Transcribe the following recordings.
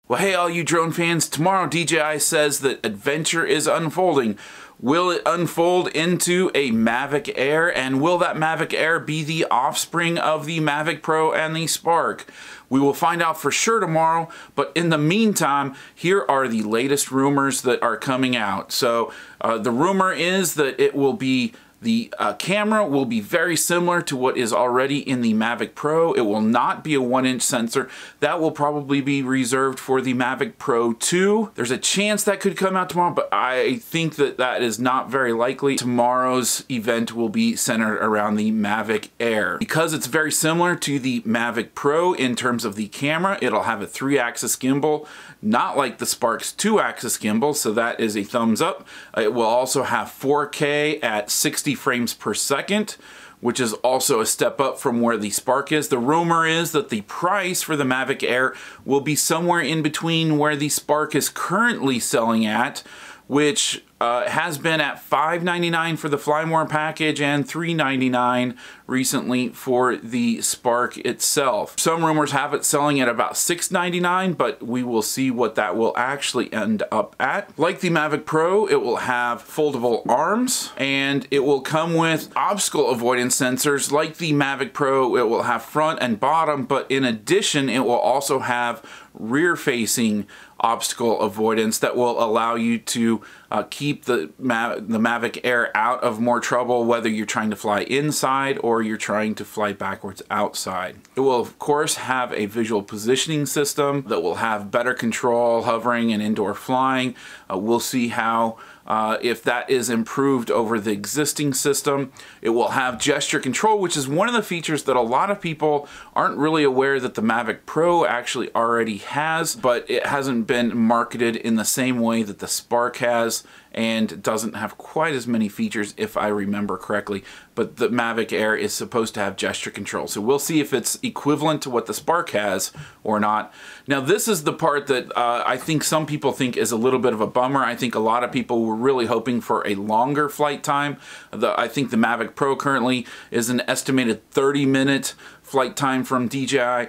Well, hey, all you drone fans, tomorrow DJI says that adventure is unfolding. Will it unfold into a Mavic Air, and will that Mavic Air be the offspring of the Mavic Pro and the Spark? We will find out for sure tomorrow, but in the meantime, here are the latest rumors that are coming out. So the rumor is that it will be the camera will be very similar to what is already in the Mavic Pro. It will not be a 1-inch sensor. That will probably be reserved for the Mavic Pro 2. There's a chance that could come out tomorrow, but I think that that is not very likely. Tomorrow's event will be centered around the Mavic Air. Because it's very similar to the Mavic Pro in terms of the camera, it'll have a 3-axis gimbal, not like the Spark's 2-axis gimbal, so that is a thumbs up. It will also have 4K at 60 frames per second, which is also a step up from where the Spark is. The rumor is that the price for the Mavic Air will be somewhere in between where the Spark is currently selling at, which has been at $599 for the Fly More package and $399 recently for the Spark itself. Some rumors have it selling at about $699, but we will see what that will actually end up at. Like the Mavic Pro, it will have foldable arms, and it will come with obstacle avoidance sensors. Like the Mavic Pro, it will have front and bottom, but in addition, it will also have rear-facing obstacle avoidance that will allow you to keep the Mavic Air out of more trouble, whether you're trying to fly inside or you're trying to fly backwards outside. It will, of course, have a visual positioning system that will have better control, hovering, and indoor flying. We'll see how if that is improved over the existing system. It will have gesture control, which is one of the features that a lot of people aren't really aware that the Mavic Pro actually already has, but it hasn't been marketed in the same way that the Spark has, and doesn't have quite as many features if I remember correctly, but the Mavic Air is supposed to have gesture control. So we'll see if it's equivalent to what the Spark has or not. Now this is the part that I think some people think is a little bit of a bummer. I think a lot of people were really hoping for a longer flight time. I think the Mavic Pro currently is an estimated 30-minute flight time from DJI.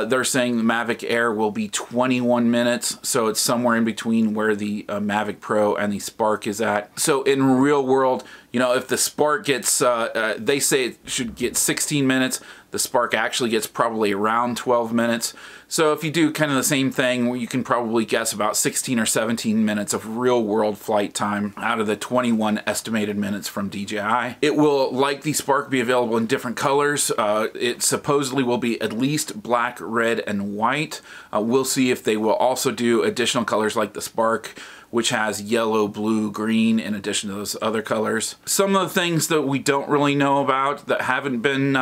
They're saying the Mavic Air will be 21 minutes, so it's somewhere in between where the Mavic Pro and the Spark is at. So in real world, you know, if the Spark gets, they say it should get 16 minutes, the Spark actually gets probably around 12 minutes. So if you do kind of the same thing, you can probably guess about 16 or 17 minutes of real world flight time out of the 21 estimated minutes from DJI. It will, like the Spark, be available in different colors. It supposedly will be at least black, red, and white. We'll see if they will also do additional colors like the Spark, which has yellow, blue, green in addition to those other colors. Some of the things that we don't really know about that haven't been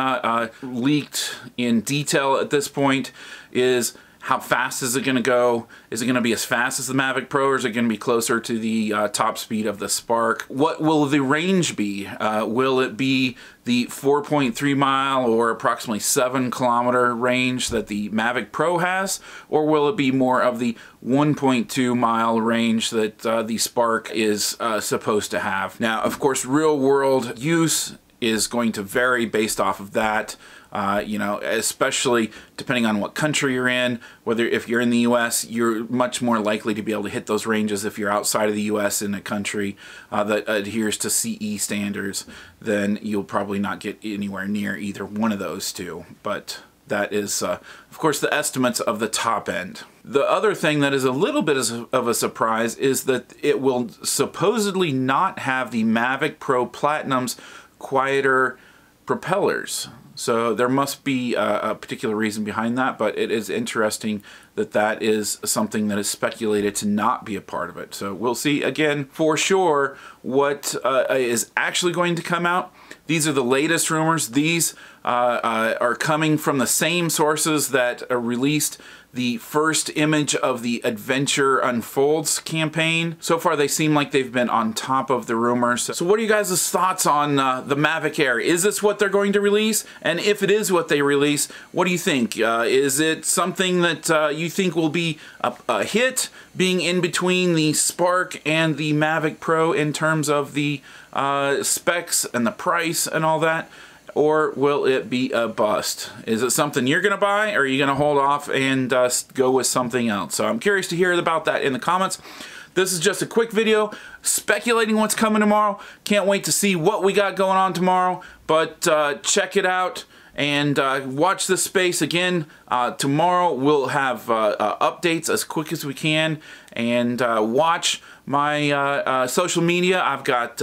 leaked in detail at this point is how fast is it going to go? Is it going to be as fast as the Mavic Pro, or is it going to be closer to the top speed of the Spark? What will the range be? Will it be the 4.3 mile or approximately 7 kilometer range that the Mavic Pro has? Or will it be more of the 1.2 mile range that the Spark is supposed to have? Now, of course, real world use is going to vary based off of that. You know, especially depending on what country you're in. Whether if you're in the US, you're much more likely to be able to hit those ranges. If you're outside of the US in a country that adheres to CE standards, then you'll probably not get anywhere near either one of those two. But that is, of course, the estimates of the top end. The other thing that is a little bit of a surprise is that it will supposedly not have the Mavic Pro Platinum's quieter propellers. So there must be a particular reason behind that, but it is interesting that that is something that is speculated to not be a part of it. So we'll see again for sure what is actually going to come out. These are the latest rumors. These are coming from the same sources that released the first image of the Adventure Unfolds campaign. So far, they seem like they've been on top of the rumors. So what are you guys' thoughts on the Mavic Air? Is this what they're going to release? And if it is what they release, what do you think? Is it something that you think will be a hit, being in between the Spark and the Mavic Pro in terms of the specs and the price and all that? or will it be a bust? Is it something you're going to buy, or are you going to hold off and go with something else? So I'm curious to hear about that in the comments. This is just a quick video speculating what's coming tomorrow. Can't wait to see what we got going on tomorrow, but check it out and watch this space again. Tomorrow we'll have updates as quick as we can, and watch my social media. I've got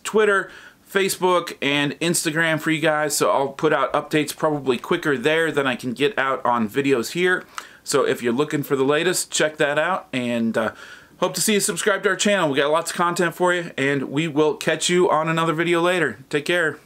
Twitter, Facebook, and Instagram for you guys, so I'll put out updates probably quicker there than I can get out on videos here. So if you're looking for the latest, check that out, and hope to see you subscribe to our channel. We got lots of content for you, and we will catch you on another video later. Take care.